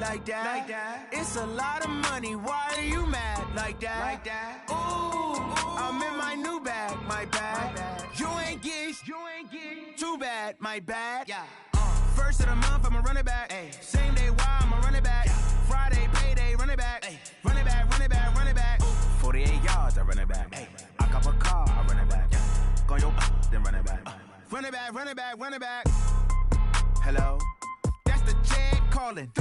like that. It's a lot of money, why are you mad like that? Ooh, I'm in my new bag, my bad. You ain't get too bad, my bad. First of the month, I'ma run it back. Same day, why I'ma run it back. Friday, payday, run it back. Run it back, run it back, run it back. 48 yards, I run it back. I cop a car, I run it back. Go your then run it back. Run it back, run it back, run it back. Hello, that's the jag calling.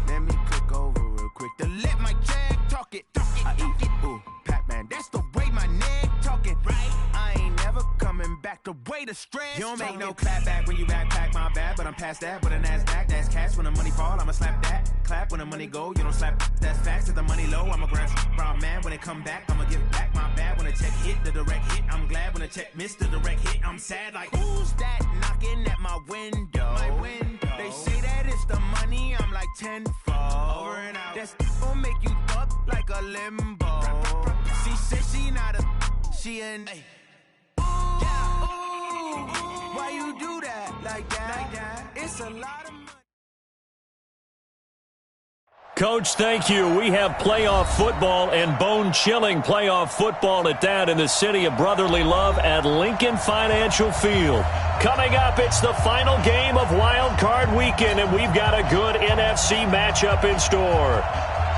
Let me click over real quick to let my jag talk it. I eat it, ooh, Pac-Man. That's the way my neck talking. Right, I ain't never coming back. The way the stress. You don't make no clap back when you backpack, my bad. But I'm past that with a NASDAQ. That's cash when the money fall. I'ma slap that. Clap when the money go. You don't slap. That's facts. If the money low, I'ma grab brown man. When it come back, I'ma give back my bad. When the check hit, the direct hit. I'm glad when the check missed the direct hit. I'm sad like who's that knocking at my window? My window. They say that it's the money. I'm like tenfold. Over and out. That's gon' make you up like a limbo. She said she not a. She an. Why you do that like that? It's a lot of money. Coach, thank you. We have playoff football and bone-chilling playoff football at that in the city of brotherly love at Lincoln Financial Field. Coming up, it's the final game of Wild Card Weekend, and we've got a good NFC matchup in store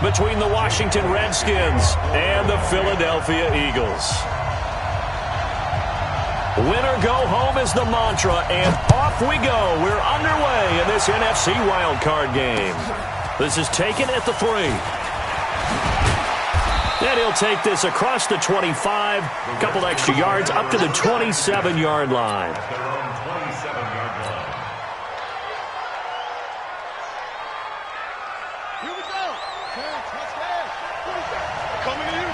between the Washington Redskins and the Philadelphia Eagles. Winner go home is the mantra, and off we go. We're underway in this NFC wildcard game. This is taken at the 3. And he'll take this across the 25, couple extra yards up to the 27-yard line. Here we go. Coming in.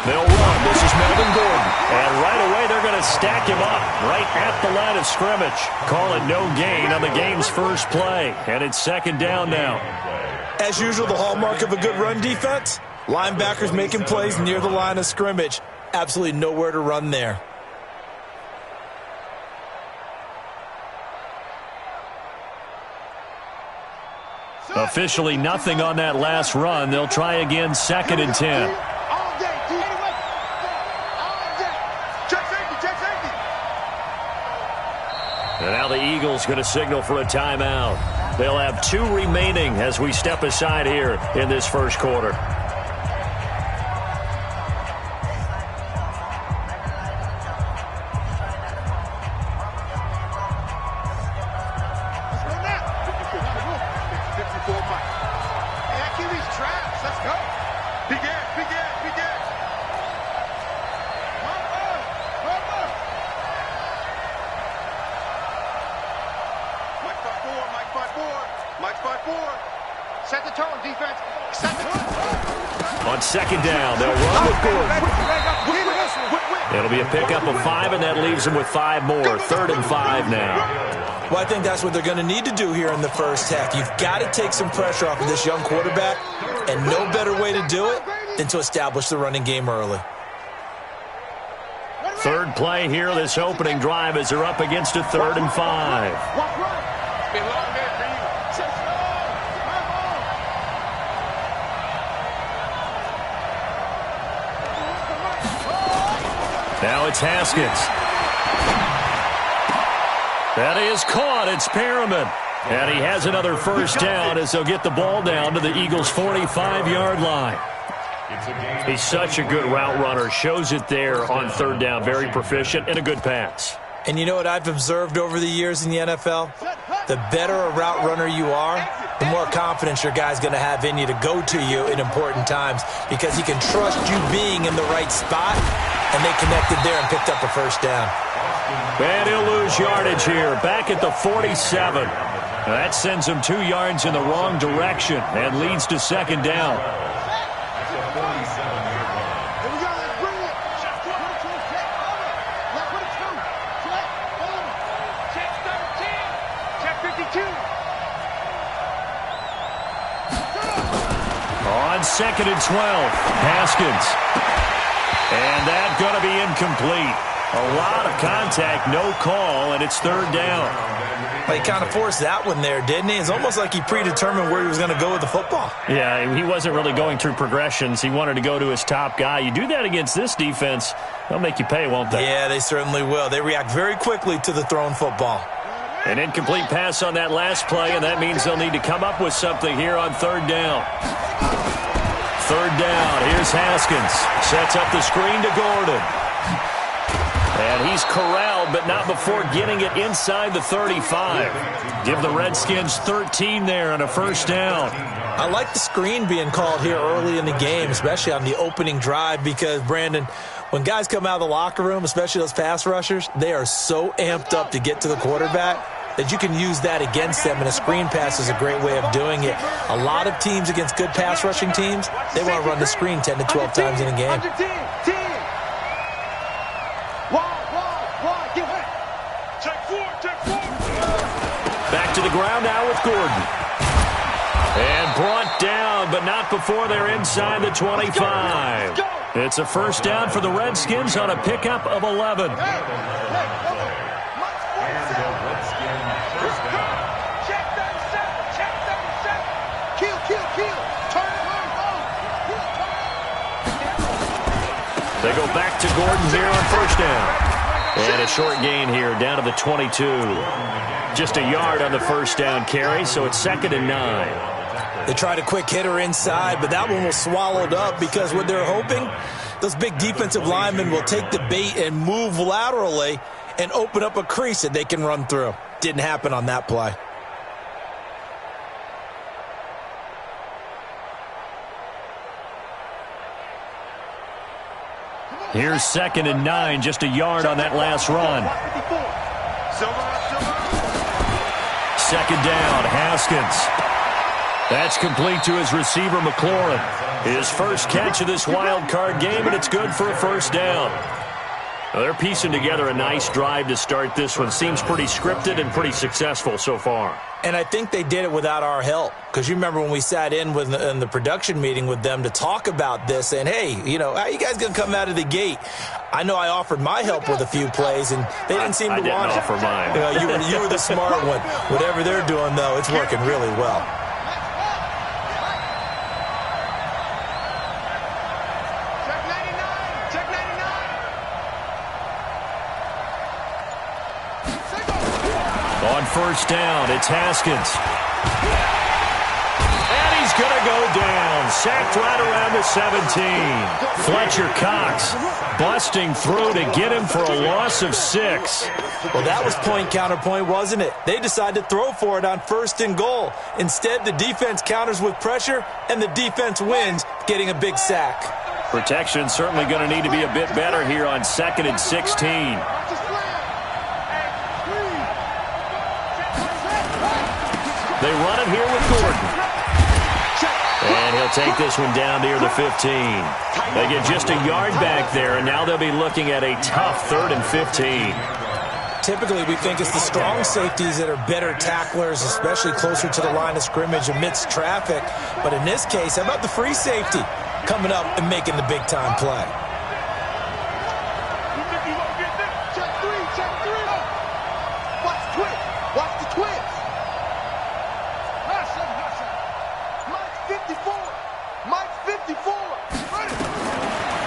They'll run. This is Melvin Gordon. And right away, they're going to stack him up right at the line of scrimmage. Call it no gain on the game's first play. And it's second down now. As usual, the hallmark of a good run defense, linebackers making plays near the line of scrimmage. Absolutely nowhere to run there. Officially nothing on that last run. They'll try again, 2nd and 10. And now the Eagles going to signal for a timeout. They'll have 2 remaining as we step aside here in this first quarter. On second down, they'll run with Gordon. It'll be a pickup of 5, and that leaves them with 5 more. 3rd and 5 now. Well, I think that's what they're going to need to do here in the first half. You've got to take some pressure off of this young quarterback, and no better way to do it than to establish the running game early. Third play here, this opening drive, as they're up against a 3rd and 5. Now it's Haskins. That is caught. It's Perriman. And he has another first down as they'll get the ball down to the Eagles' 45-yard line. He's such a good route runner. Shows it there on 3rd down. Very proficient and a good pass. And you know what I've observed over the years in the NFL? The better a route runner you are, the more confidence your guy's going to have in you to go to you in important times because he can trust you being in the right spot, and they connected there and picked up a first down. And he'll lose yardage here, back at the 47. That sends him 2 yards in the wrong direction and leads to second down. On 2nd and 12, Haskins. And that's going to be incomplete. A lot of contact, no call, and it's third down. He kind of forced that one there, didn't he? It's almost like he predetermined where he was going to go with the football. Yeah, he wasn't really going through progressions. He wanted to go to his top guy. You do that against this defense, they'll make you pay, won't they? Yeah, they certainly will. They react very quickly to the thrown football. An incomplete pass on that last play, and that means they'll need to come up with something here on third down. Third down, here's Haskins. Sets up the screen to Gordon. And he's corralled, but not before getting it inside the 35. Give the Redskins 13 there and a first down. I like the screen being called here early in the game, especially on the opening drive, because, Brandon, when guys come out of the locker room, especially those pass rushers, they are so amped up to get to the quarterback that you can use that against them, and a screen pass is a great way of doing it. A lot of teams against good pass rushing teams, they want to run the screen 10 to 12 times in a game. Back to the ground now with Gordon. And brought down, but not before they're inside the 25. It's a first down for the Redskins on a pickup of 11. They go back to Gordon here on first down. And a short gain here down to the 22. Just a yard on the first down carry, so it's 2nd and 9. They tried a quick hitter inside, but that one was swallowed up because what they're hoping, those big defensive linemen will take the bait and move laterally and open up a crease that they can run through. Didn't happen on that play. Here's 2nd and 9, just a yard on that last run. Second down, Haskins. That's complete to his receiver, McLaurin. His first catch of this wild card game, and it's good for a first down. Well, they're piecing together a nice drive to start this one. Seems pretty scripted and pretty successful so far. And I think they did it without our help. Because you remember when we sat in the production meeting with them to talk about this, and hey, you know, how are you guys going to come out of the gate? I know I offered my help with a few plays, and they didn't seem to want it. I didn't offer mine. You were the smart one. Whatever they're doing, though, it's working really well. On first down, it's Haskins. And he's going to go down. Sacked right around the 17. Fletcher Cox busting through to get him for a loss of 6. Well, that was point counterpoint, wasn't it? They decided to throw for it on 1st and goal. Instead, the defense counters with pressure, and the defense wins, getting a big sack. Protection certainly going to need to be a bit better here on 2nd and 16. They run it here with Gordon. And he'll take this one down near the 15. They get just a yard back there, and now they'll be looking at a tough 3rd and 15. Typically, we think it's the strong safeties that are better tacklers, especially closer to the line of scrimmage amidst traffic. But in this case, how about the free safety coming up and making the big-time play?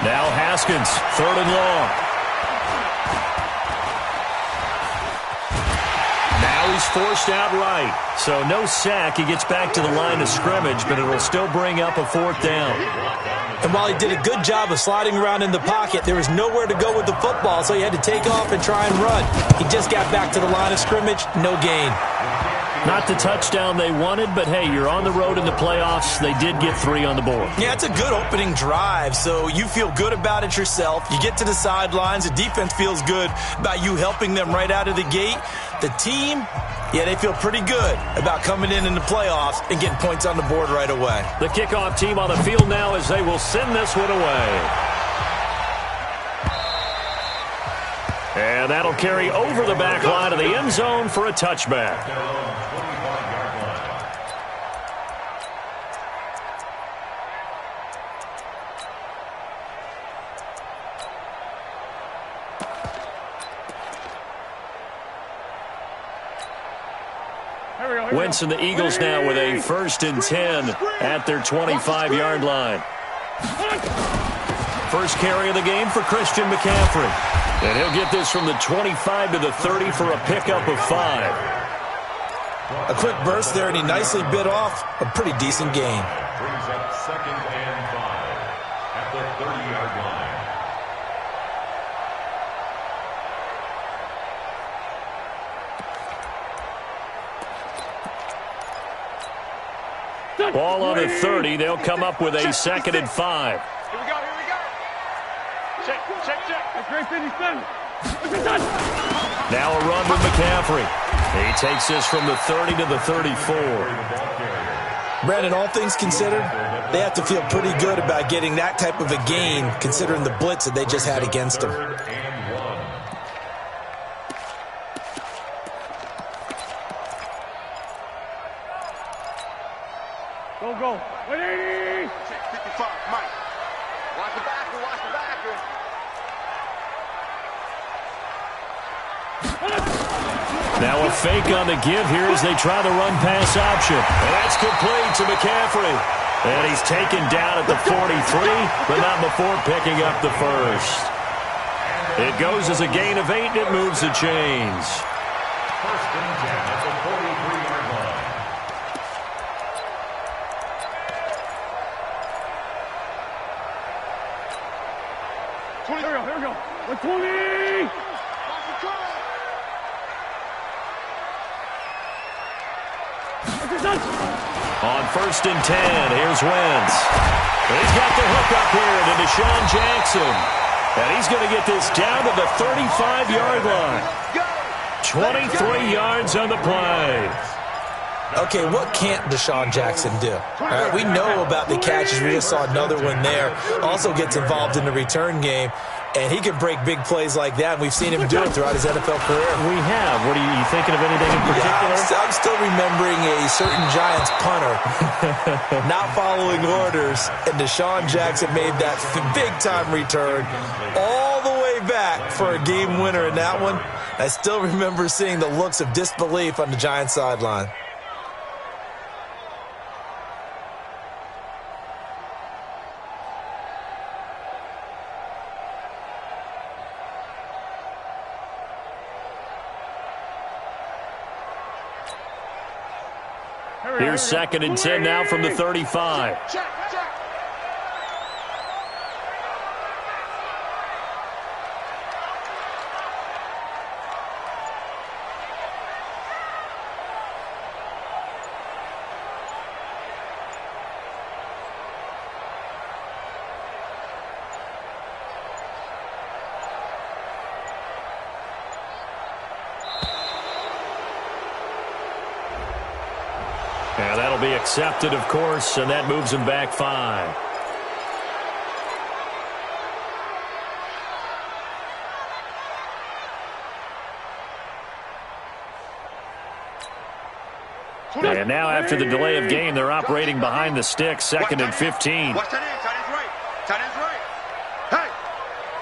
Now Haskins, 3rd and long. Now he's forced out right. So no sack. He gets back to the line of scrimmage, but it'll still bring up a 4th down. And while he did a good job of sliding around in the pocket, there was nowhere to go with the football, so he had to take off and try and run. He just got back to the line of scrimmage, no gain. Not the touchdown they wanted, but hey, you're on the road in the playoffs. They did get 3 on the board. Yeah, it's a good opening drive, so you feel good about it yourself. You get to the sidelines. The defense feels good about you helping them right out of the gate. The team, yeah, they feel pretty good about coming in the playoffs and getting points on the board right away. The kickoff team on the field now as they will send this one away. And that'll carry over the back line of the end zone for a touchback. Wentz and the Eagles now with a 1st and 10 at their 25-yard line. First carry of the game for Christian McCaffrey. And he'll get this from the 25 to the 30 for a pickup of 5. A quick burst there, and he nicely bit off a pretty decent gain. Brings up 2nd and 5 at the 30-yard line. Ball on the 30. They'll come up with a 2nd and 5. Here we go. Check. That's great 57. Now a run with McCaffrey. He takes this from the 30 to the 34. Brandon, all things considered, they have to feel pretty good about getting that type of a gain, considering the blitz that they just had against them. Go. 180. 55, Mike. Watch the backer. Now a fake on the give here as they try the run-pass option. And that's complete to McCaffrey. And he's taken down at the 43, but not before picking up the first. It goes as a gain of 8, and it moves the chains. 1st and 10 at the 43-yard line. Here we go. 120. On 1st and 10, here's Wentz. And he's got the hook up here to Deshaun Jackson. And he's going to get this down to the 35-yard line. 23 yards on the play. Okay, what can't Deshaun Jackson do? All right, we know about the catches. We just saw another one there. Also gets involved in the return game, and he can break big plays like that. And we've seen him do it throughout his NFL career. We have. What are you thinking of anything in particular? Yeah, I'm still remembering a certain Giants punter not following orders, and Deshaun Jackson made that big-time return all the way back for a game winner in that one. I still remember seeing the looks of disbelief on the Giants sideline. Here's 2nd and 10 now from the 35. Check. Yeah, that'll be accepted, of course, and that moves him back 5. And now after the delay of game, they're operating behind the sticks, 2nd and 15. Watch that end, tight end's right. Tight end's right.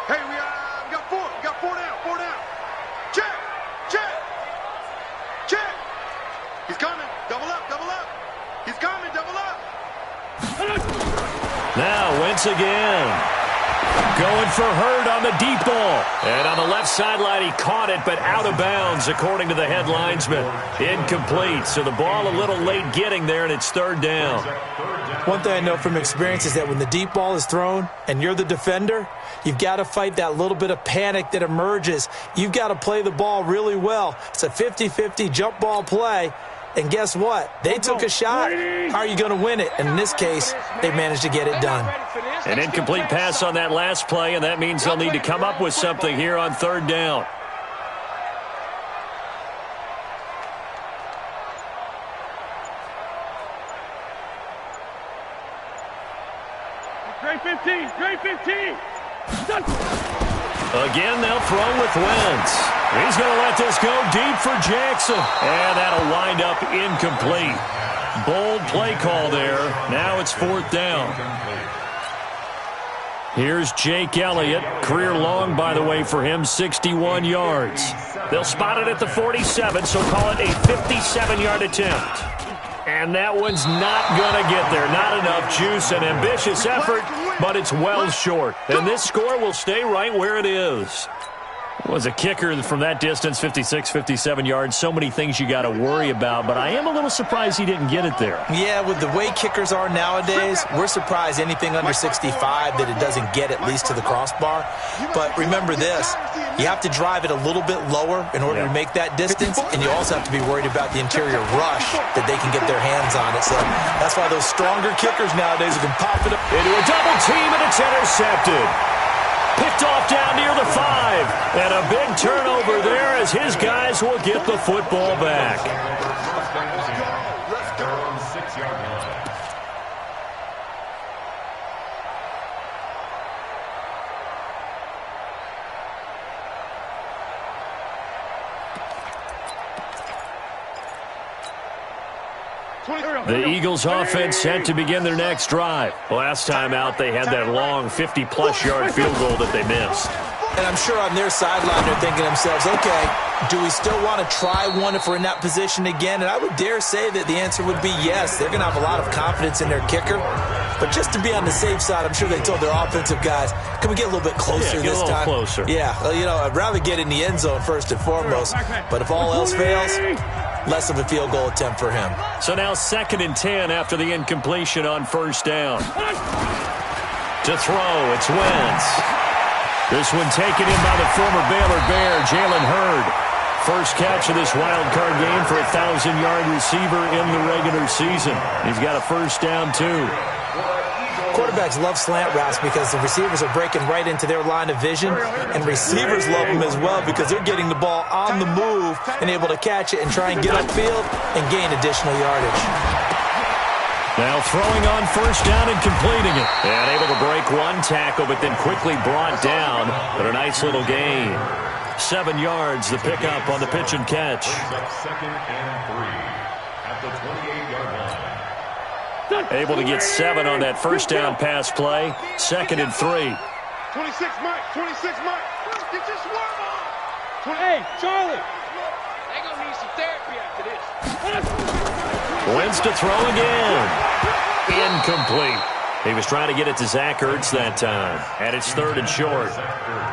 Hey, we got 4. We got 4 down. Check. He's coming. Double up. He's coming. Double up. Now Wentz again. Going for Hurd on the deep ball. And on the left sideline, he caught it, but out of bounds, according to the head linesman. Incomplete. So the ball a little late getting there, and it's 3rd down. One thing I know from experience is that when the deep ball is thrown and you're the defender, you've got to fight that little bit of panic that emerges. You've got to play the ball really well. It's a 50-50 jump ball play. And guess what? They took a shot. How are you going to win it? And in this case, they managed to get it done. An incomplete pass on that last play, and that means they'll need to come up with something here on 3rd down. Great 15. Again, they'll throw with Wentz. He's going to let this go deep for Jackson. And that'll wind up incomplete. Bold play call there. Now it's 4th down. Here's Jake Elliott. Career long, by the way, for him, 61 yards. They'll spot it at the 47, so call it a 57-yard attempt. And that one's not going to get there. Not enough juice, an ambitious effort, but it's well short. And this score will stay right where it is. Was a kicker from that distance, 56, 57 yards. So many things you got to worry about, but I am a little surprised he didn't get it there. Yeah, with the way kickers are nowadays, we're surprised anything under 65 that it doesn't get at least to the crossbar. But remember this, you have to drive it a little bit lower in order to make that distance, and you also have to be worried about the interior rush that they can get their hands on it. So that's why those stronger kickers nowadays can pop it up into a double team, and it's intercepted. Picked off down near the 5. And a big turnover there as his guys will get the football back. The Eagles offense set to begin their next drive. Last time out, they had that long 50-plus yard field goal that they missed. And I'm sure on their sideline they're thinking to themselves, okay, do we still want to try one if we're in that position again? And I would dare say that the answer would be yes. They're going to have a lot of confidence in their kicker. But just to be on the safe side, I'm sure they told their offensive guys, can we get a little bit closer this time? Closer. Yeah, well, you know, I'd rather get in the end zone first and foremost. But if all else fails, less of a field goal attempt for him. So now 2nd and 10 after the incompletion on first down. To throw, it's Wentz. This one taken in by the former Baylor Bear, Jalen Hurd. First catch of this wild card game for a 1,000-yard receiver in the regular season. He's got a first down, too. Quarterbacks love slant routes because the receivers are breaking right into their line of vision, and receivers love them as well because they're getting the ball on the move and able to catch it and try and get upfield and gain additional yardage. Now throwing on first down and completing it. And able to break one tackle, but then quickly brought down. But a nice little gain. 7 yards, the pickup on the pitch and catch. 2nd and 3 at the 28-yard line. Able to get 7 on that first down pass play. 2nd and 3. 26 Mike, 26 Mike. Get your swerve on. Hey, Charlie. They're going to need some therapy after this. Wentz to throw again. Incomplete. He was trying to get it to Zach Ertz that time. And it's 3rd and short.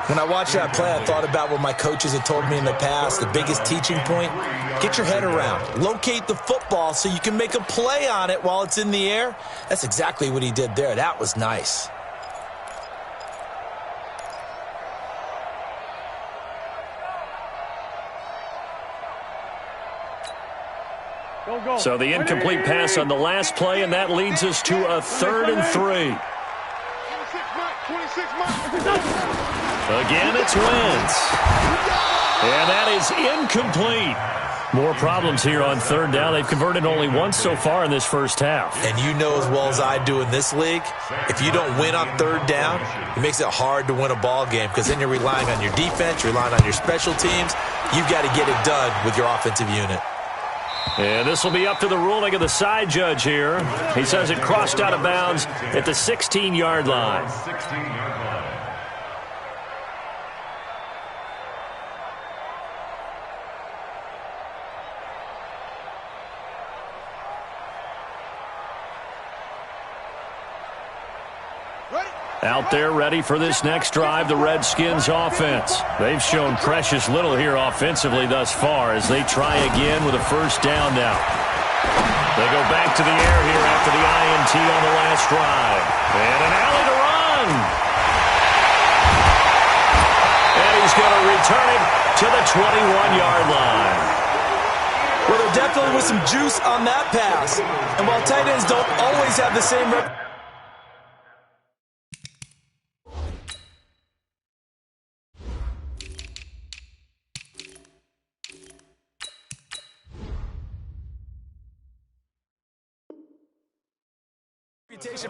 When I watched that play, I thought about what my coaches had told me in the past. The biggest teaching point, get your head around. Locate the football so you can make a play on it while it's in the air. That's exactly what he did there. That was nice. So the incomplete pass on the last play, and that leads us to a 3rd and 3. 26 Mike. Again, it's Wentz. And that is incomplete. More problems here on 3rd down. They've converted only once so far in this first half. And you know as well as I do in this league, if you don't win on 3rd down, it makes it hard to win a ball game because then you're relying on your defense, you're relying on your special teams. You've got to get it done with your offensive unit. And this will be up to the ruling of the side judge here. He says it crossed out of bounds at the 16-yard line. 16-yard line. Out there ready for this next drive, the Redskins offense. They've shown precious little here offensively thus far as they try again with a first down now. They go back to the air here after the INT on the last drive. And an alley to run. And he's going to return it to the 21-yard line. Well, there definitely was some juice on that pass. And while tight ends don't always have the same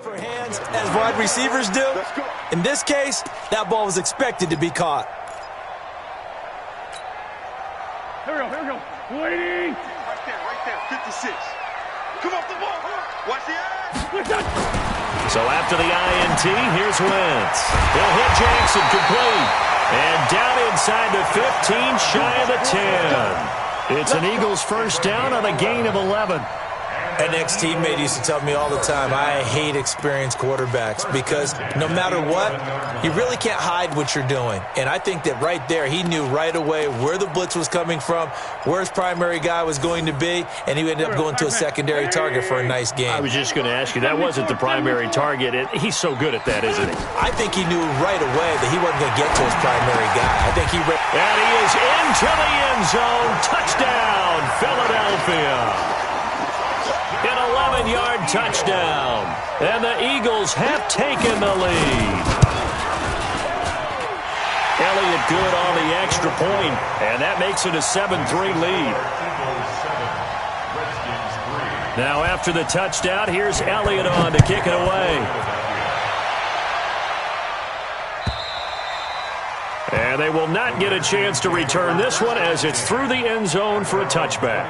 for hands as wide receivers do. In this case, that ball was expected to be caught. Here we go. Waiting. Right there, 56. Come off the ball. Watch the eyes. So after the INT, here's Wentz. He'll hit Jackson complete. And down inside the 15, shy of the 10. It's an Eagles first down on a gain of 11. An ex-teammate used to tell me all the time, I hate experienced quarterbacks because no matter what, you really can't hide what you're doing. And I think that right there, he knew right away where the blitz was coming from, where his primary guy was going to be, and he ended up going to a secondary target for a nice game. I was just going to ask you, that wasn't the primary target. He's so good at that, isn't he? I think he knew right away that he wasn't going to get to his primary guy. I think he... And he is into the end zone. Touchdown, Philadelphia. An 11-yard touchdown. And the Eagles have taken the lead. Elliott good on the extra point, and that makes it a 7-3 lead. Now after the touchdown, here's Elliott on to kick it away. And they will not get a chance to return this one as it's through the end zone for a touchback.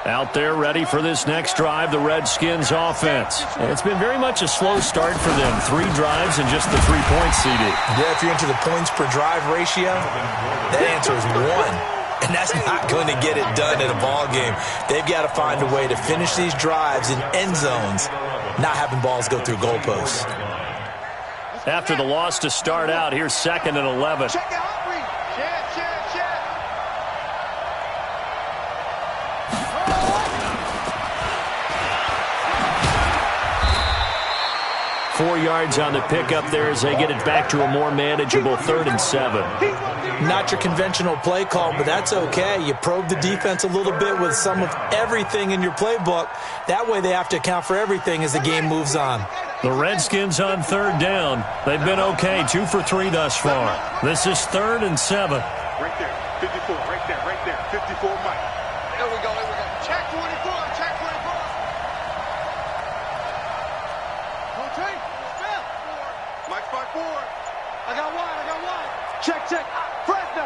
Out there ready for this next drive, the Redskins offense. And it's been very much a slow start for them. 3 drives and just the 3 points, CD. Yeah, if you're into the points per drive ratio, that answer is 1. And that's not going to get it done in a ball game. They've got to find a way to finish these drives in end zones, not having balls go through goalposts. After the loss to start out, here's 2nd and 11. Check out. Check. 4 yards on the pickup there as they get it back to a more manageable 3rd and 7. Not your conventional play call, but that's okay. You probe the defense a little bit with some of everything in your playbook. That way they have to account for everything as the game moves on. The Redskins on 3rd down. They've been okay, 2 for 3 thus far. This is 3rd and 7. Right there, 54, right there, 54, Mike. There we go. Check 24, check 24. Rotate, Mike 5-4. I got one. Check. Fresno.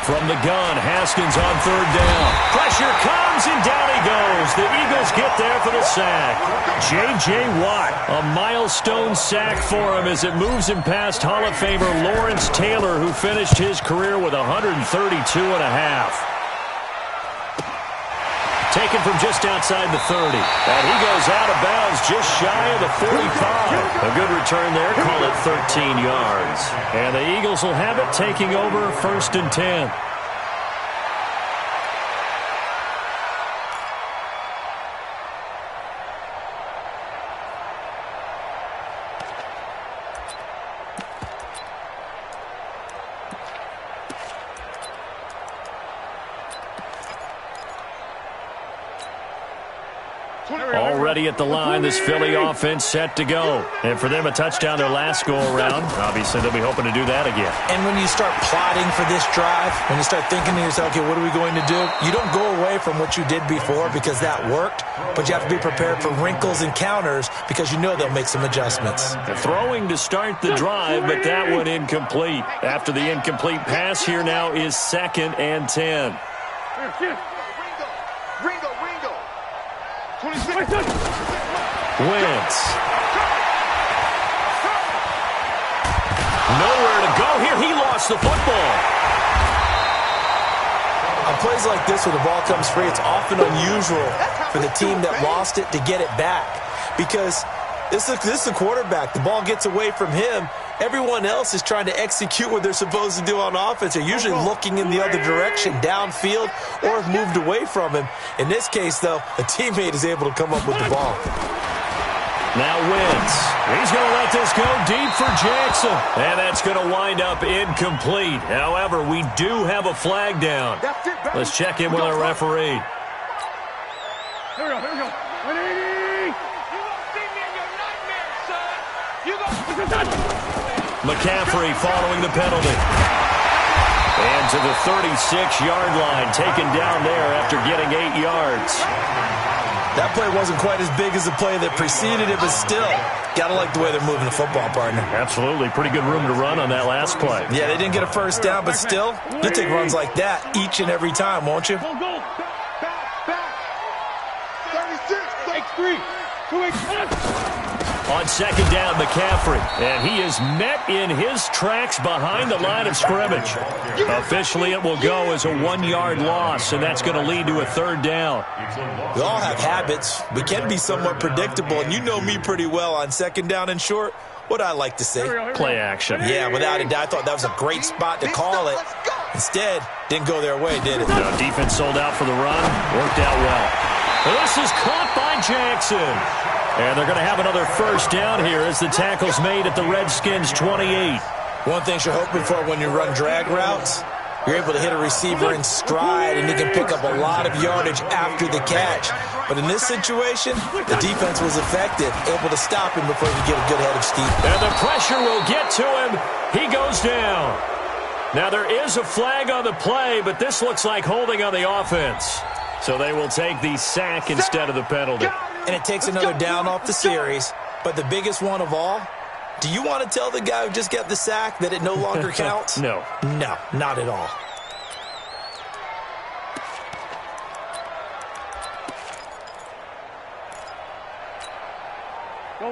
From the gun, Haskins on 3rd down. Pressure comes, and down he goes. The Eagles get there for the sack. J.J. Watt, a milestone sack for him as it moves him past Hall of Famer Lawrence Taylor, who finished his career with 132.5. Taken from just outside the 30. And he goes out of bounds just shy of the 45. A good return there, call it 13 yards. And the Eagles will have it taking over 1st and 10. Already at the line, this Philly offense set to go. And for them, a touchdown their last go-around. Obviously, they'll be hoping to do that again. And when you start plotting for this drive, when you start thinking to yourself, okay, what are we going to do? You don't go away from what you did before because that worked, but you have to be prepared for wrinkles and counters because you know they'll make some adjustments. Throwing to start the drive, but that one incomplete. After the incomplete pass, here now is 2nd and 10. Ringo. 26. Wentz. Nowhere to go here. He lost the football. On plays like this where the ball comes free, it's often unusual for the team that lost it to get it back because this is the quarterback. The ball gets away from him. Everyone else is trying to execute what they're supposed to do on offense. They're usually looking in the other direction, downfield, or have moved away from him. In this case, though, a teammate is able to come up with the ball. Now Wentz. He's going to let this go deep for Jackson. And that's going to wind up incomplete. However, we do have a flag down. Let's check in with our referee. Here we go. 180. You won't see me in your nightmares, son. You go. McCaffrey following the penalty. And to the 36-yard line, taken down there after getting 8 yards. That play wasn't quite as big as the play that preceded it, but still, got to like the way they're moving the football, partner. Absolutely. Pretty good room to run on that last play. Yeah, they didn't get a first down, but still, you'll take runs like that each and every time, won't you? Go, go. Back. 36. X3. 2X. On second down, McCaffrey. And he is met in his tracks behind the line of scrimmage. Officially, it will go as a 1-yard loss, and that's going to lead to a third down. We all have habits. We can be somewhat predictable, and you know me pretty well on second down and short. What I like to say? Play action. Yeah, without a doubt, I thought that was a great spot to call it. Instead, didn't go their way, did it? No, defense sold out for the run. Worked out well. This is caught by Jackson. And they're going to have another first down here as the tackle's made at the Redskins' 28. One thing you're hoping for when you run drag routes, you're able to hit a receiver in stride, and you can pick up a lot of yardage after the catch. But in this situation, the defense was effective, able to stop him before he could get a good head of steam. And the pressure will get to him. He goes down. Now, there is a flag on the play, but this looks like holding on the offense. So they will take the sack instead of the penalty. And it takes another down off the series. But the biggest one of all, do you want to tell the guy who just got the sack that it no longer counts? No. No, not at all.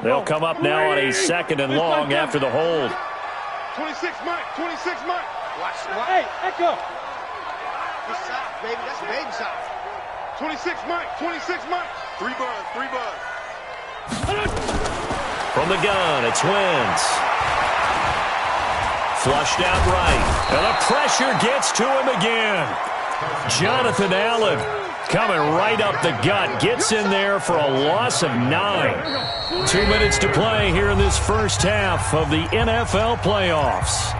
They'll come up now on a second and long after the hold. 26 Mike. 26 Mike. Watch. Hey, Echo. Good side, baby. That's a baby side. 26 Mike. 26 Mike. 3 buzz. 3 buzz. From the gun, it's Wentz. Flushed out right. And the pressure gets to him again. Jonathan Allen coming right up the gut. Gets in there for a loss of 9. 2 minutes to play here in this first half of the NFL playoffs.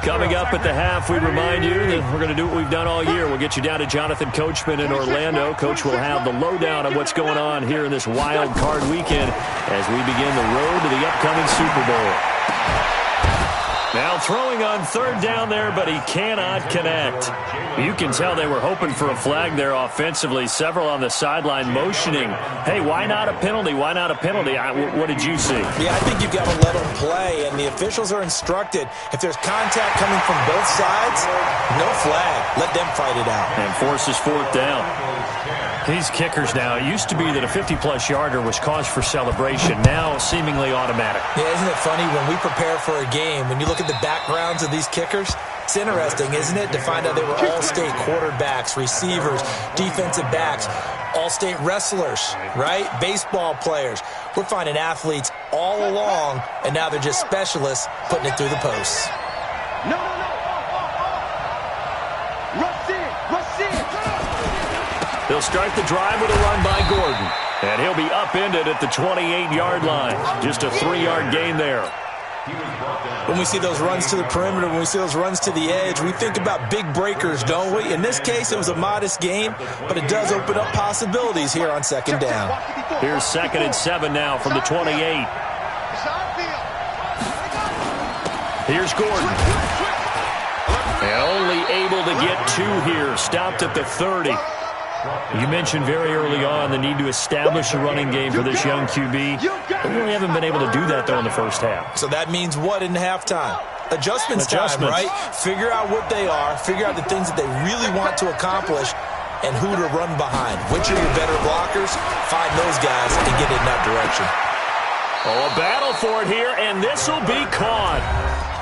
Coming up at the half, we remind you that we're going to do what we've done all year. We'll get you down to Jonathan Coachman in Orlando. Coach will have the lowdown on what's going on here in this wild card weekend as we begin the road to the upcoming Super Bowl. Now throwing on third down there, but he cannot connect. You can tell they were hoping for a flag there offensively. Several on the sideline motioning, hey, why not a penalty? Why not a penalty? What did you see? Yeah, I think you've got to let them play, and the officials are instructed. If there's contact coming from both sides, no flag. Let them fight it out. And forces fourth down. These kickers now, it used to be that a 50-plus yarder was cause for celebration. Now seemingly automatic. Yeah, isn't it funny when we prepare for a game, when you look at the backgrounds of these kickers, it's interesting, isn't it, to find out they were all-state quarterbacks, receivers, defensive backs, all-state wrestlers, right? Baseball players. We're finding athletes all along, and now they're just specialists putting it through the posts. No. Rush in. They'll start the drive with a run by Gordon. And he'll be upended at the 28-yard line. Just a 3-yard gain there. When we see those runs to the perimeter, when we see those runs to the edge, we think about big breakers, don't we? In this case, it was a modest gain, but it does open up possibilities here on second down. Here's 2nd and 7 now from the 28. Here's Gordon. And only able to get 2 here. Stopped at the 30. You mentioned very early on the need to establish a running game for this young QB. They really haven't been able to do that, though, in the first half. So that means what in halftime? Adjustments time, right? Figure out what they are, figure out the things that they really want to accomplish, and who to run behind. Which are your better blockers? Find those guys and get in that direction. Oh, a battle for it here, and this will be caught.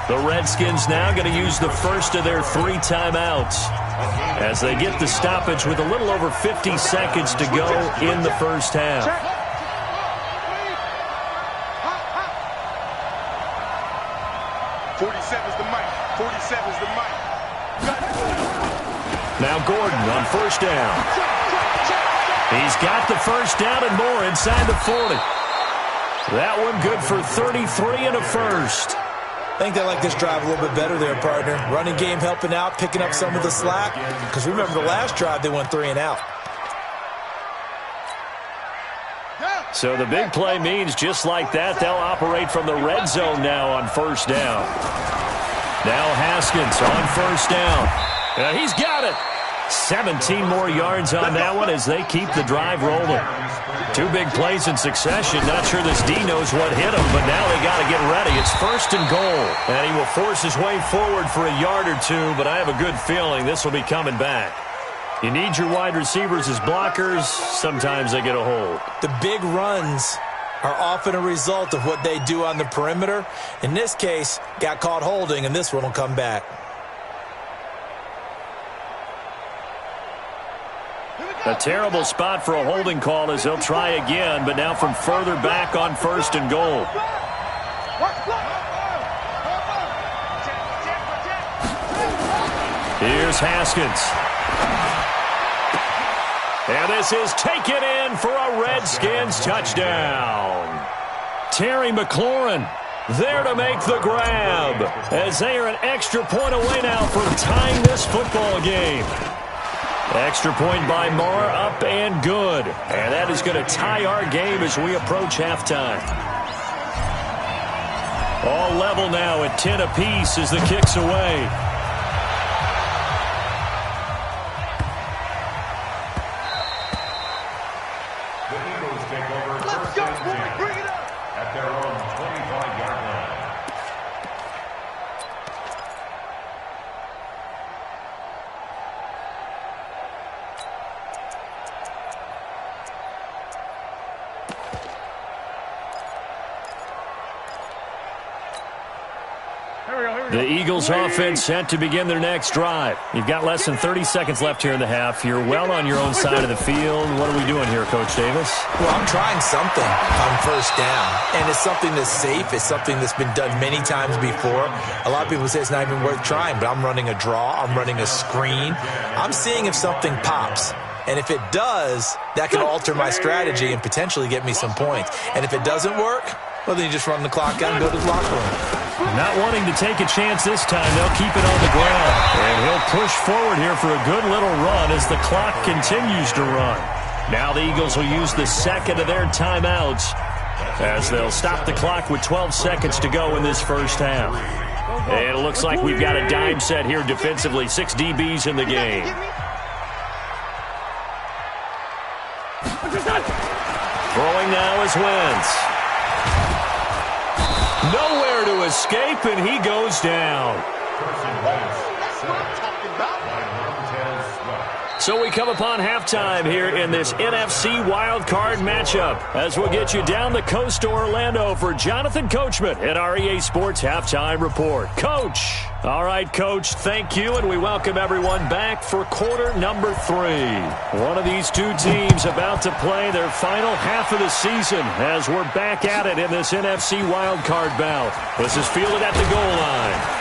The Redskins now going to use the first of their 3 timeouts as they get the stoppage with a little over 50 seconds to go in the first half. 47's the mic. 47's the mic. Now Gordon on first down. He's got the first down and more inside the 40. That one good for 33 and a first. I think they like this drive a little bit better there, partner. Running game helping out, picking up some of the slack. Because remember the last drive, they went 3 and out. So the big play means just like that, they'll operate from the red zone now on first down. Now Haskins on first down. He's got it. 17 more yards on that one as they keep the drive rolling. 2 big plays in succession. Not sure this D knows what hit him, but now they got to get ready. It's 1st and goal, and he will force his way forward for a yard or 2, but I have a good feeling this will be coming back. You need your wide receivers as blockers. Sometimes they get a hold. The big runs are often a result of what they do on the perimeter. In this case, got caught holding, and this one will come back. A terrible spot for a holding call as he'll try again, but now from further back on 1st and goal. Here's Haskins. And this is taken in for a Redskins touchdown. Terry McLaurin there to make the grab as they are an extra point away now from tying this football game. Extra point by Marr, up and good. And that is going to tie our game as we approach halftime. All level now at 10 apiece as the kick's away. The Eagles take over. Let's go, boy, bring it up! At their own 25-yard line. The Eagles offense set to begin their next drive. You've got less than 30 seconds left here in the half. You're well on your own side of the field. What are we doing here, Coach Davis? Well, I'm trying something on 1st down, and it's something that's safe. It's something that's been done many times before. A lot of people say it's not even worth trying, but I'm running a draw. I'm running a screen. I'm seeing if something pops. And if it does, that can alter my strategy and potentially get me some points. And if it doesn't work, well, then you just run the clock out and go to the locker room. Not wanting to take a chance this time, they'll keep it on the ground. And he'll push forward here for a good little run as the clock continues to run. Now the Eagles will use the second of their timeouts as they'll stop the clock with 12 seconds to go in this first half. And it looks like we've got a dime set here defensively. 6 DBs in the game. Throwing now is Wentz. Nowhere to escape, and he goes down. So we come upon halftime here in this NFC wildcard matchup as we'll get you down the coast to Orlando for Jonathan Coachman at our EA Sports Halftime Report. Coach. All right, Coach, thank you, and we welcome everyone back for quarter number 3. One of these two teams about to play their final half of the season as we're back at it in this NFC wildcard bout. This is fielded at the goal line.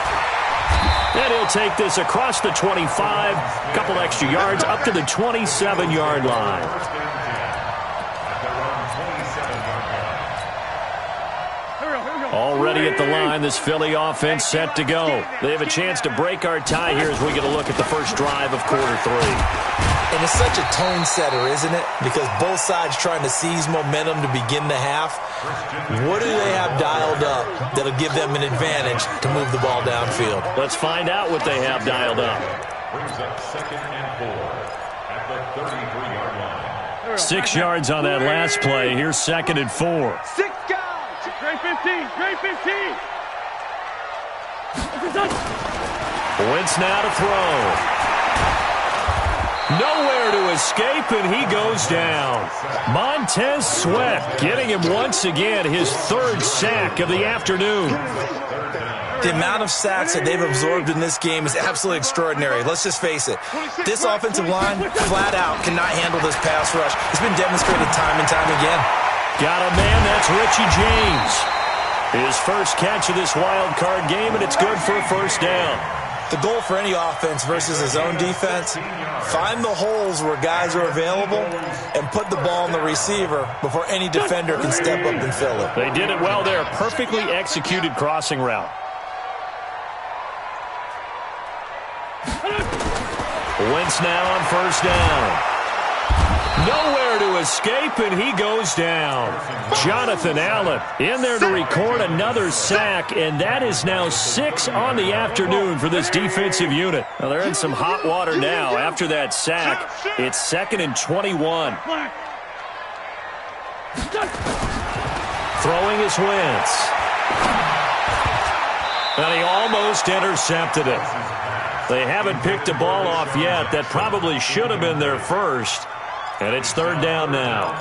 And he'll take this across the 25, a couple extra yards up to the 27-yard line. Already at the line, this Philly offense set to go. They have a chance to break our tie here as we get a look at the first drive of quarter 3. And it's such a tone setter, isn't it? Because both sides trying to seize momentum to begin the half. What do they have dialed up that'll give them an advantage to move the ball downfield? Let's find out what they have dialed up. Brings up 2nd and 4 at the 33-yard line. 6 yards on that last play. Here's 2nd and 4. 6 guys. Great 15. Great 15. Wentz now to throw. Nowhere to escape, and he goes down. Montez Sweat getting him once again his 3rd sack of the afternoon. The amount of sacks that they've absorbed in this game is absolutely extraordinary. Let's just face it. This offensive line, flat out, cannot handle this pass rush. It's been demonstrated time and time again. Got a man, that's Richie James. His first catch of this wild card game, and it's good for a first down. The goal for any offense versus his own defense, find the holes where guys are available and put the ball on the receiver before any defender can step up and fill it. They did it well there. Perfectly executed crossing route. Wentz now on first down. Nowhere to escape, and he goes down. Jonathan Allen in there to record another sack, and that is now 6 on the afternoon for this defensive unit. Well, they're in some hot water now. After that sack, it's 2nd and 21. Throwing is Wentz. And he almost intercepted it. They haven't picked a ball off yet. That probably should have been their first. And it's 3rd down now.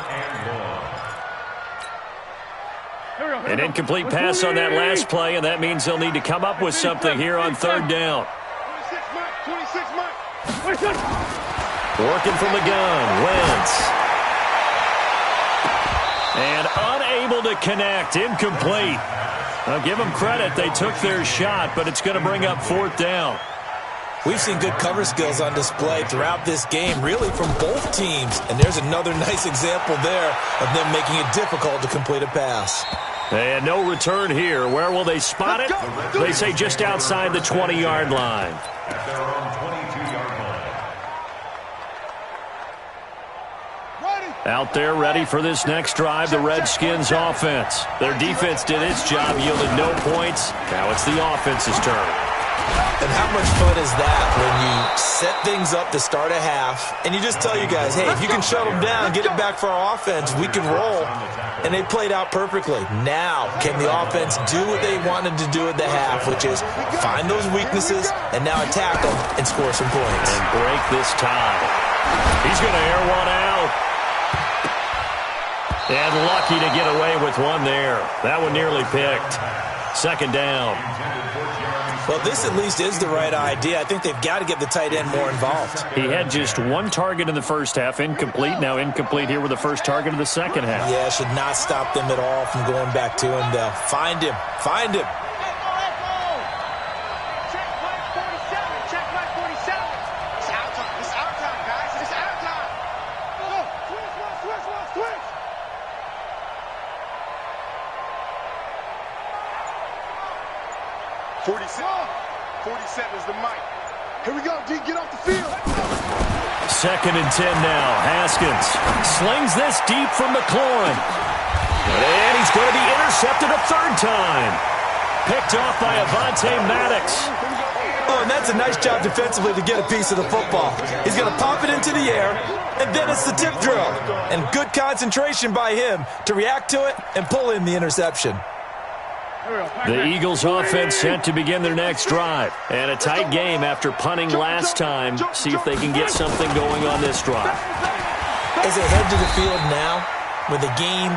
An incomplete pass on that last play, and that means they'll need to come up with something here on 3rd down. Working from the gun, Wentz. And unable to connect, incomplete. I'll give them credit. They took their shot, but it's going to bring up 4th down. We've seen good cover skills on display throughout this game, really from both teams. And there's another nice example there of them making it difficult to complete a pass. And no return here. Where will they spot it? They say just outside the 20-yard line. At their own 22-yard line. Out there ready for this next drive, the Redskins offense. Their defense did its job, yielded no points. Now it's the offense's turn. And how much fun is that when you set things up to start a half and you just tell you guys, hey, if you can shut them down, get it back for our offense, we can roll. And they played out perfectly. Now, can the offense do what they wanted to do at the half, which is find those weaknesses and now attack them and score some points. And break this tie. He's going to air one out. And lucky to get away with one there. That one nearly picked. 2nd down. Well, this at least is the right idea. I think they've got to get the tight end more involved. He had just 1 target in the first half, incomplete. Now incomplete here with the first target of the second half. Yeah, should not stop them at all from going back to him, though. Find him. Find him. Check play 47. Check play 47. It's out time. It's out time, guys. It's out time. Go. Switch. 47 is the mic. Here we go, D. Get off the field. 2nd and 10 now. Haskins slings this deep from McLaurin. And he's going to be intercepted a 3rd time. Picked off by Avonte Maddox. Oh, and that's a nice job defensively to get a piece of the football. He's going to pop it into the air, and then it's the tip drill. And good concentration by him to react to it and pull in the interception. The Eagles offense set to begin their next drive. And a tight game after punting last time. See if they can get something going on this drive. As they head to the field now, with the game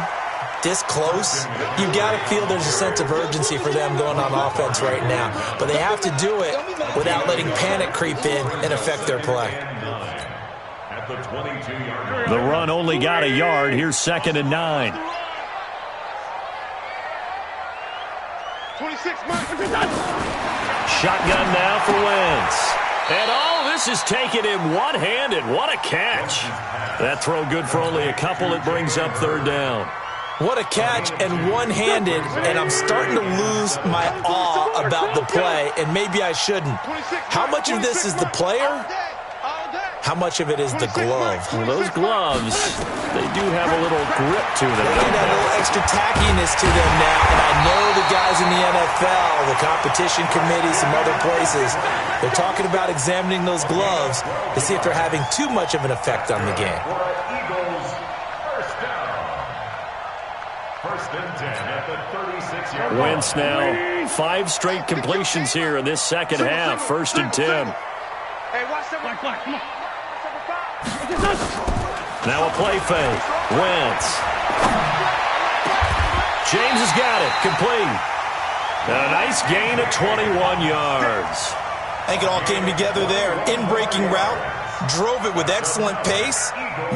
this close, you've got to feel there's a sense of urgency for them going on offense right now. But they have to do it without letting panic creep in and affect their play. At the 22-yard line. The run only got a yard. Here's 2nd and 9. 26, Mike. Shotgun now for Wentz. And all this is taken in one-handed. What a catch. That throw good for only a couple. It brings up 3rd down. What a catch and one-handed, and I'm starting to lose my awe about the play, and maybe I shouldn't. How much of this is the player? How much of it is the glove? Well, those gloves, they do have a little grip to them. They need a little extra tackiness to them now, and I know the guys in the NFL, the competition committee, some other places, they're talking about examining those gloves to see if they're having too much of an effect on the game. Eagles, 1st down. 1st and 10 at the 36-yard line. Wentz now 5 straight completions here in this second half. 1st and 10. Hey, watch that. Black. Come on. Now a play fake. Wentz. James has got it. Complete. A nice gain of 21 yards. I think it all came together there. In-breaking route, drove it with excellent pace.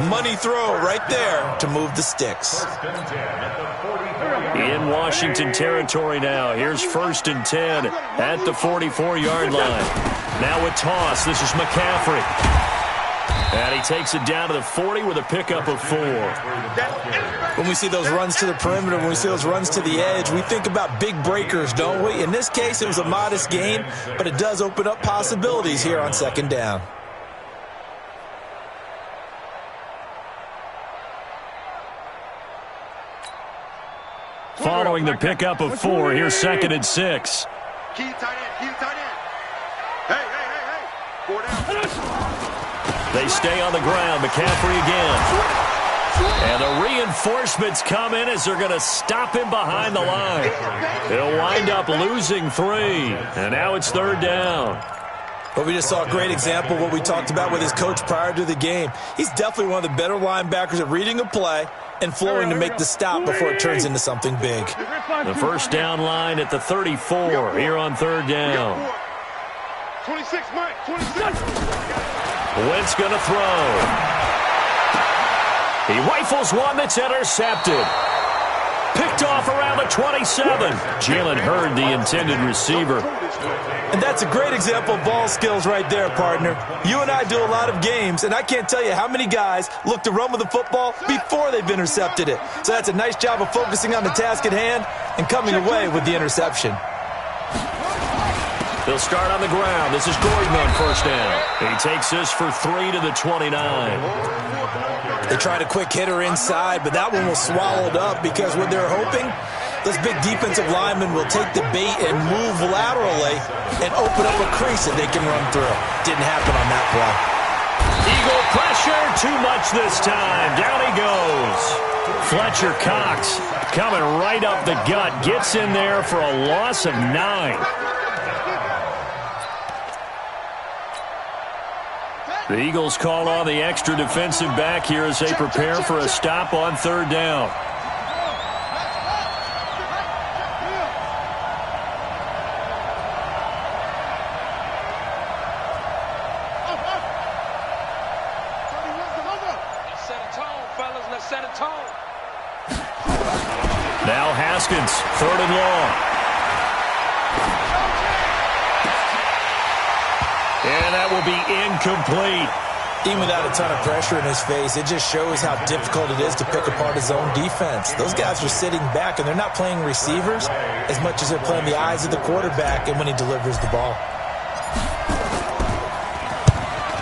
Money throw right there to move the sticks. 1st and 10 at the 43. In Washington territory now. Here's 1st and 10 at the 44-yard line. Now a toss. This is McCaffrey. And he takes it down to the 40 with a pickup of 4. When we see those runs to the perimeter, when we see those runs to the edge, we think about big breakers, don't we? In this case, it was a modest gain, but it does open up possibilities here on 2nd down. following the pickup of 4. Here's 2nd and 6. Key tight end. Key tight end. Hey. 4 down. They stay on the ground. McCaffrey again. And the reinforcements come in as they're going to stop him behind the line. He'll wind up losing 3. And now it's 3rd down. Well, we just saw a great example of what we talked about with his coach prior to the game. He's definitely one of the better linebackers at reading a play and flowing to make the stop before it turns into something big. The first down line at the 34 here on 3rd down. 26, Mike. 26. Wentz going to throw. He rifles one that's intercepted. Picked off around the 27. Jalen Hurd, the intended receiver. And that's a great example of ball skills right there, partner. You and I do a lot of games, and I can't tell you how many guys look to run with the football before they've intercepted it. So that's a nice job of focusing on the task at hand and coming away with the interception. They'll start on the ground. This is Gordon on first down. He takes this for 3 to the 29. They tried a quick hitter inside, but that one was swallowed up because what they're hoping, those big defensive linemen will take the bait and move laterally and open up a crease that they can run through. Didn't happen on that play. Eagle pressure, too much this time. Down he goes. Fletcher Cox coming right up the gut. Gets in there for a loss of 9. The Eagles call on the extra defensive back here as they prepare for a stop on 3rd down. Let's set a tone, fellas. Let's set a tone. Now Haskins, 3rd and long. And that will be incomplete. Even without a ton of pressure in his face, it just shows how difficult it is to pick apart his own defense. Those guys are sitting back, and they're not playing receivers as much as they're playing the eyes of the quarterback and when he delivers the ball.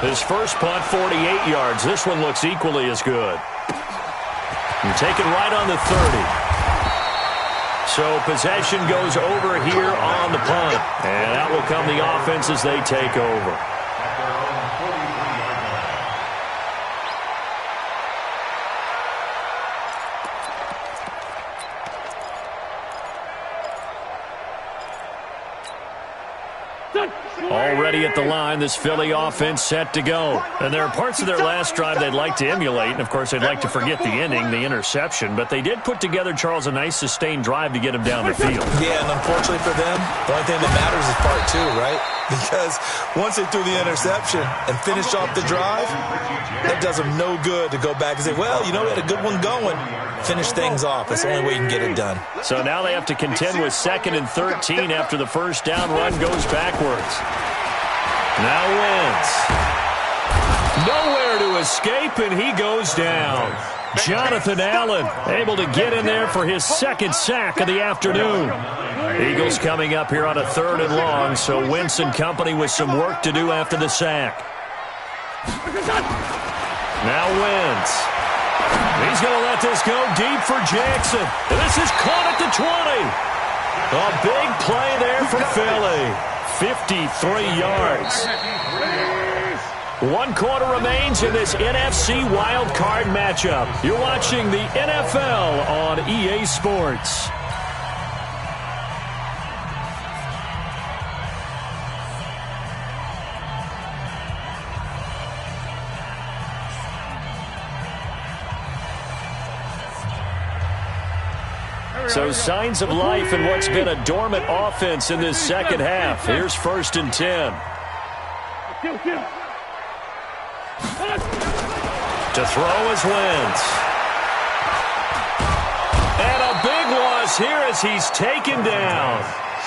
His first punt, 48 yards. This one looks equally as good. And taken right on the 30. So possession goes over here on the punt. And that will come the offense as they take over. Already at the line, this Philly offense set to go. And there are parts of their last drive they'd like to emulate. And, of course, they'd like to forget the ending, the interception. But they did put together, Charles, a nice sustained drive to get him down the field. Yeah, and unfortunately for them, the only thing that matters is part 2, right? Because once they threw the interception and finished off the drive, that does them no good to go back and say, well, you know, we had a good one going. Finish things off. That's the only way you can get it done. So now they have to contend with 2nd and 13 after the first down run goes backwards. Now Wentz. Nowhere to escape, and he goes down. Jonathan Allen able to get in there for his 2nd sack of the afternoon. Eagles coming up here on a 3rd and long, so Wentz and company with some work to do after the sack. Now Wentz. He's going to let this go deep for Jackson. And this is caught at the 20. A big play there for Philly. 53 yards. 1 quarter remains in this NFC Wild Card matchup. You're watching the NFL on EA Sports. So signs of life in what's been a dormant offense in this second half. Here's 1st and 10. To throw is Wentz. And a big loss here as he's taken down.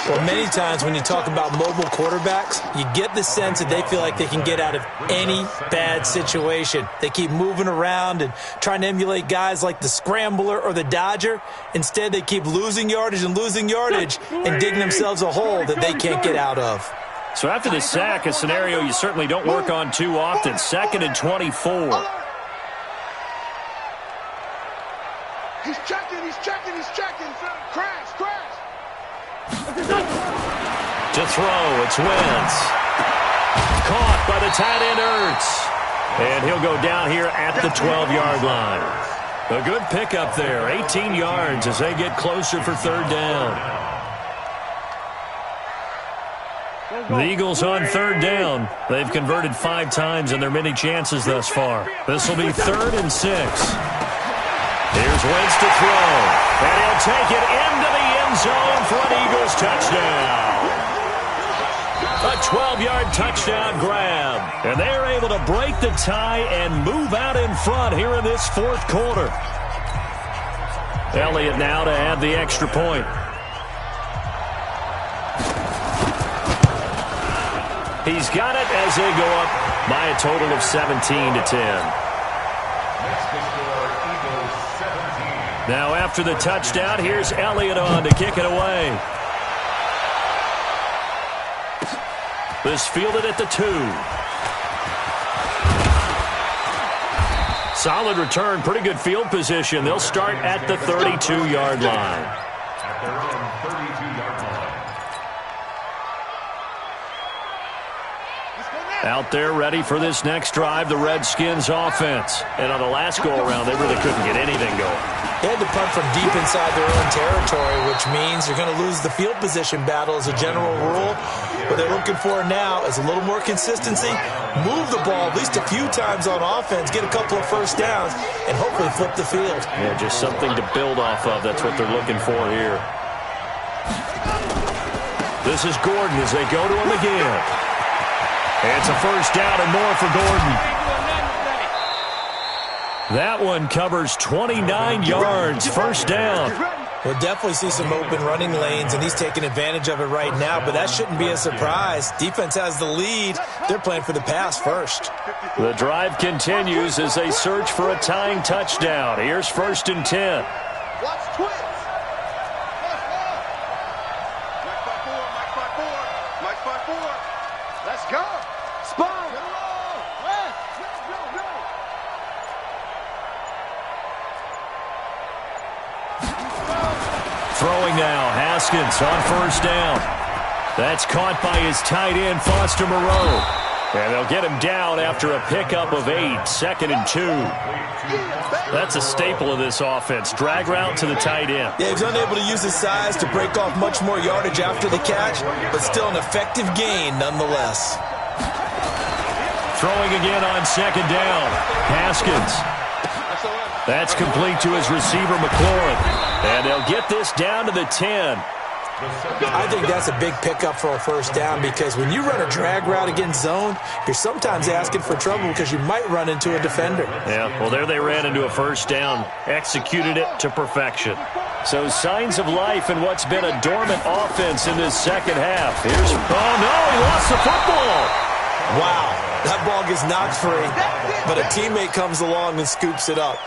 Well, many times when you talk about mobile quarterbacks, you get the sense that they feel like they can get out of any bad situation. They keep moving around and trying to emulate guys like the Scrambler or the Dodger. Instead, they keep losing yardage and digging themselves a hole that they can't get out of. So after the sack, a scenario you certainly don't work on too often. 2nd and 24. He's checking. Crash. To throw, it's Wentz. Caught by the tight end, Ertz. And he'll go down here at the 12-yard line. A good pickup there, 18 yards as they get closer for third down. The Eagles on third down. They've converted 5 times in their many chances thus far. This will be 3rd and 6. Here's Wentz to throw. And he'll take it into the end zone for an Eagles touchdown. A 12-yard touchdown grab. And they're able to break the tie and move out in front here in this 4th quarter. Elliott now to add the extra point. He's got it as they go up by a total of 17-10. Now after the touchdown, here's Elliott on to kick it away. This fielded at the 2. Solid return, pretty good field position. They'll start at the 32-yard line. At their own 32-yard line. Out there ready for this next drive, the Redskins offense. And on the last go-around, they really couldn't get anything going. They had to punt from deep inside their own territory, which means you're going to lose the field position battle as a general rule. What they're looking for now is a little more consistency, move the ball at least a few times on offense, get a couple of first downs, and hopefully flip the field. Yeah, just something to build off of. That's what they're looking for here. This is Gordon as they go to him again. It's a first down and more for Gordon. That one covers 29 yards, first down. We'll definitely see some open running lanes, and he's taking advantage of it right now, but that shouldn't be a surprise. Defense has the lead. They're playing for the pass first. The drive continues as they search for a tying touchdown. Here's 1st and 10. Watch twins. Mike 5-4, Mike 5-4. Let's go. Spawn. Throwing now, Haskins on first down. That's caught by his tight end, Foster Moreau. And they'll get him down after a pickup of 8, 2nd and 2. That's a staple of this offense, drag route to the tight end. Yeah, he's unable to use his size to break off much more yardage after the catch, but still an effective gain nonetheless. Throwing again on 2nd down, Haskins. That's complete to his receiver, McLaurin. And they'll get this down to the 10. I think that's a big pickup for a first down because when you run a drag route against zone, you're sometimes asking for trouble because you might run into a defender. Yeah, well, there they ran into a first down, executed it to perfection. So signs of life in what's been a dormant offense in this second half. Here's, oh no, he lost the football. Wow, that ball gets knocked free, but a teammate comes along and scoops it up.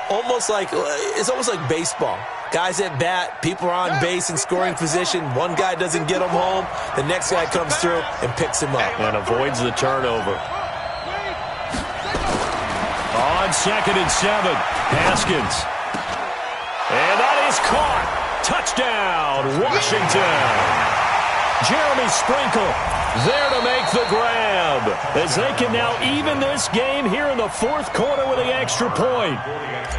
It's almost like baseball. Guys at bat, people are on base in scoring position. One guy doesn't get him home. The next guy comes through and picks him up. And avoids the turnover. On 2nd and 7, Haskins. And that is caught. Touchdown, Washington. Jeremy Sprinkle there to make the grab as they can now even this game here in the 4th quarter with the extra point.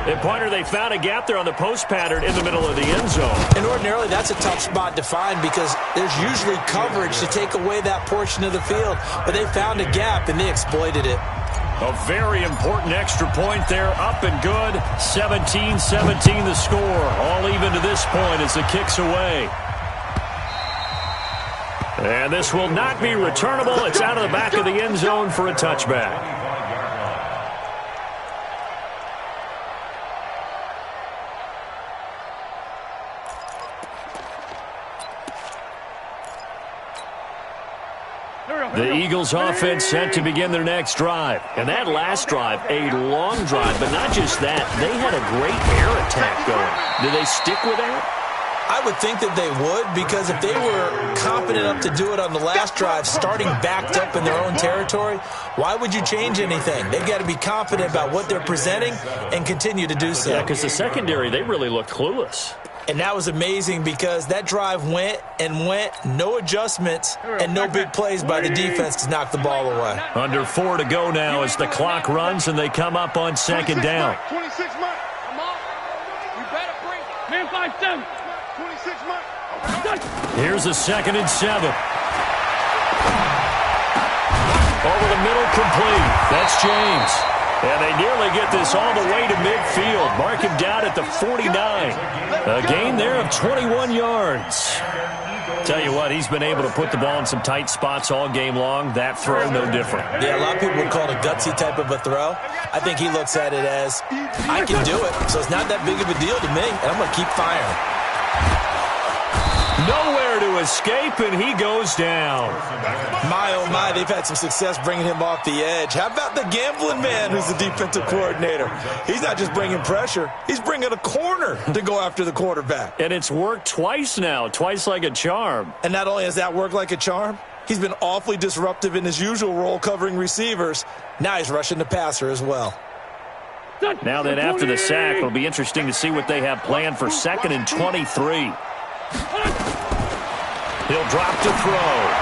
And, partner, they found a gap there on the post pattern in the middle of the end zone. And ordinarily that's a tough spot to find because there's usually coverage to take away that portion of the field. But they found a gap and they exploited it. A very important extra point there, up and good. 17-17 the score. All even to this point as the kick's away. And this will not be returnable. It's out of the back of the end zone for a touchback. The Eagles offense set to begin their next drive. And that last drive, a long drive, but not just that. They had a great air attack going. Do they stick with that? I would think that they would because if they were confident enough to do it on the last drive, starting backed up in their own territory, why would you change anything? They've got to be confident about what they're presenting and continue to do so. Yeah, because the secondary, they really looked clueless. And that was amazing because that drive went and went, no adjustments and no big plays by the defense to knock the ball away. Under 4 to go now as the clock runs and they come up on second down. 26 months. Come on. You better bring it. Man, 5-7. 26 months. Here's a 2nd and 7. Over the middle, complete. That's James. And they nearly get this all the way to midfield. Mark him down at the 49. A gain there of 21 yards. Tell you what, he's been able to put the ball in some tight spots all game long. That throw, no different. Yeah, a lot of people would call it a gutsy type of a throw. I think he looks at it as, I can do it, so it's not that big of a deal to me, and I'm going to keep firing. Nowhere to escape, and he goes down. My, oh my, they've had some success bringing him off the edge. How about the gambling man who's the defensive coordinator? He's not just bringing pressure. He's bringing a corner to go after the quarterback. And it's worked twice now, twice like a charm. And not only has that worked like a charm, he's been awfully disruptive in his usual role covering receivers. Now he's rushing the passer as well. Now then, after the sack, it'll be interesting to see what they have planned for 2nd and 23. He'll drop to throw.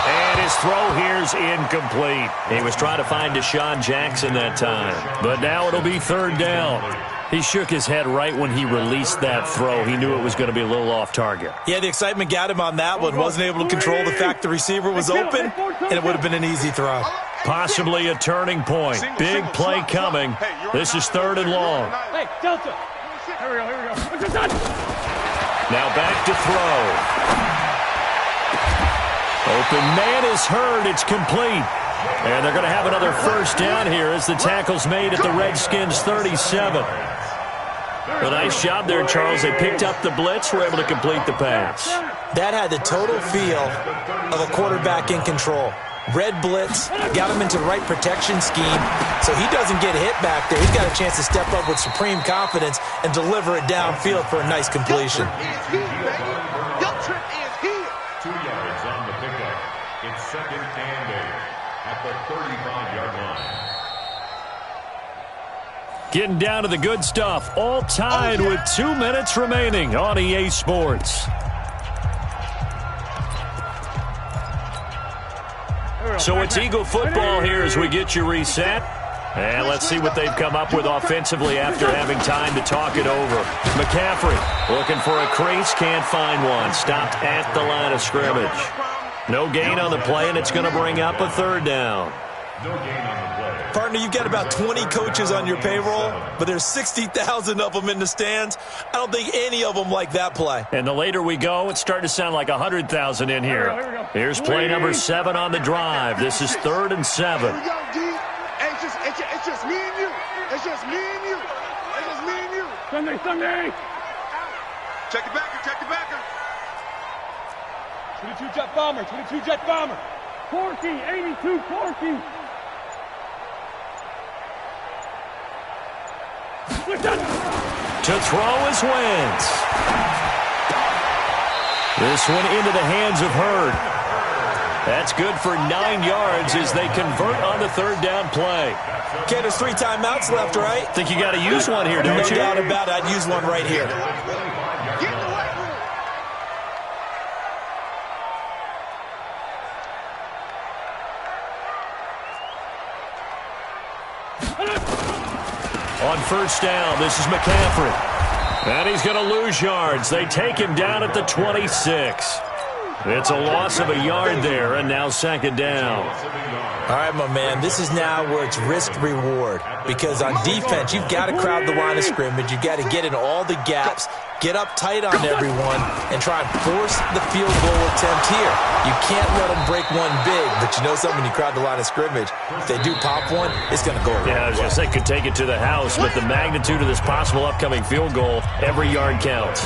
And his throw here's incomplete. He was trying to find Deshaun Jackson that time. But now it'll be 3rd down. He shook his head right when he released that throw. He knew it was going to be a little off target. Yeah, the excitement got him on that one. Wasn't able to control the fact the receiver was open, and it would have been an easy throw. Possibly a turning point. Big play coming. This is 3rd and long. Hey, Delta. Here we go. Now back to throw. Open man is heard. It's complete. And they're going to have another 1st down here as the tackle's made at the Redskins' 37. A nice job there, Charles. They picked up the blitz, were able to complete the pass. That had the total feel of a quarterback in control. Red blitz, got him into the right protection scheme, so he doesn't get hit back there. He's got a chance to step up with supreme confidence and deliver it downfield for a nice completion. Your trip is here. 2 yards on the pickup. It's 2nd and 8 at the 35-yard line. Getting down to the good stuff. All tied with 2 minutes remaining on EA Sports. So it's Eagle football here as we get you reset. And let's see what they've come up with offensively after having time to talk it over. McCaffrey looking for a crease, can't find one. Stopped at the line of scrimmage. No gain on the play, and it's going to bring up a 3rd down. No gain on the play. Partner, you've got about 20 coaches on your payroll, but there's 60,000 of them in the stands. I don't think any of them like that play. And the later we go, it's starting to sound like 100,000 in here. Here's play number 7 on the drive. This is 3rd and 7. Here we go, D. Hey, it's just me and you. It's just me and you. It's just me and you. Sunday. Check the backer. Check the backer. 22 jet bomber. 22 jet bomber. Corky. 82 Corky. To throw is Wentz. This one into the hands of Hurd. That's good for 9 yards as they convert on the 3rd down play. Okay, there's 3 timeouts left, right? Think you got to use one here, don't No you? doubt about it. I'd use one right here. Get in the weight room. On 1st down, this is McCaffrey. And he's going to lose yards. They take him down at the 26. It's a loss of a yard there, and now 2nd down. All right, my man, this is now where it's risk-reward. Because on defense, you've got to crowd the line of scrimmage. You've got to get in all the gaps, get up tight on everyone, and try and force the field goal attempt here. You can't let them break one big, but you know something, when you crowd the line of scrimmage, if they do pop one, it's going to go around. Yeah, I was going to say, could take it to the house, but the magnitude of this possible upcoming field goal, every yard counts.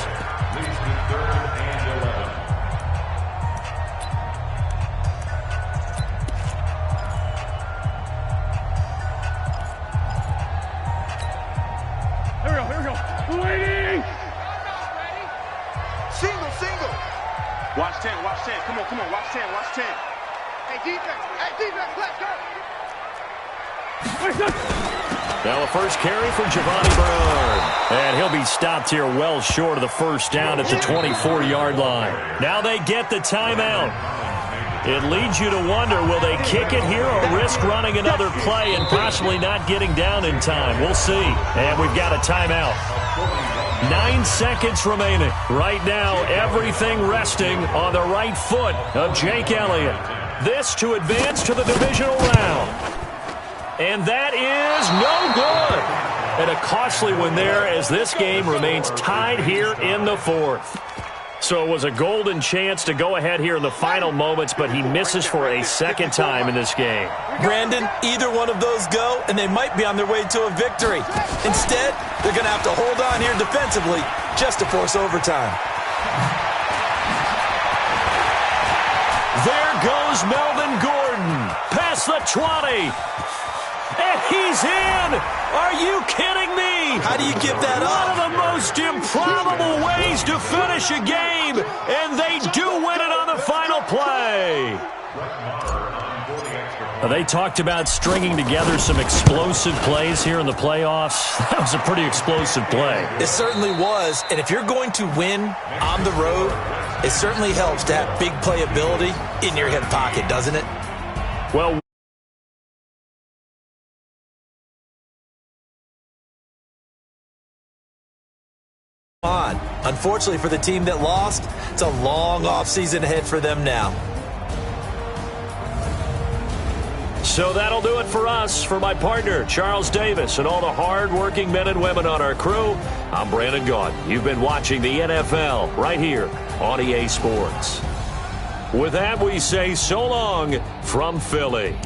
Watch 10, watch 10. Come on, watch 10, watch 10. Hey, defense, let's go. Now the first carry for Giovanni Bernard. And he'll be stopped here well short of the first down at the 24-yard line. Now they get the timeout. It leads you to wonder, will they kick it here or risk running another play and possibly not getting down in time? We'll see. And we've got a timeout. 9 seconds remaining. Right now, everything resting on the right foot of Jake Elliott. This to advance to the divisional round. And that is no good. And a costly one there as this game remains tied here in the fourth. So it was a golden chance to go ahead here in the final moments, but he misses for a second time in this game. Brandon, either one of those go, and they might be on their way to a victory. Instead, they're going to have to hold on here defensively just to force overtime. There goes Melvin Gordon. Past the 20. And he's in! Are you kidding me? How do you give that up? One of the most improbable ways to finish a game, and they do win it on the final play. They talked about stringing together some explosive plays here in the playoffs. That was a pretty explosive play. It certainly was, and if you're going to win on the road, it certainly helps to have big playability in your hip pocket, doesn't it? Well, unfortunately for the team that lost, it's a long offseason ahead for them now. So that'll do it for us. For my partner, Charles Davis, and all the hard-working men and women on our crew, I'm Brandon Gaudin. You've been watching the NFL right here on EA Sports. With that, we say so long from Philly.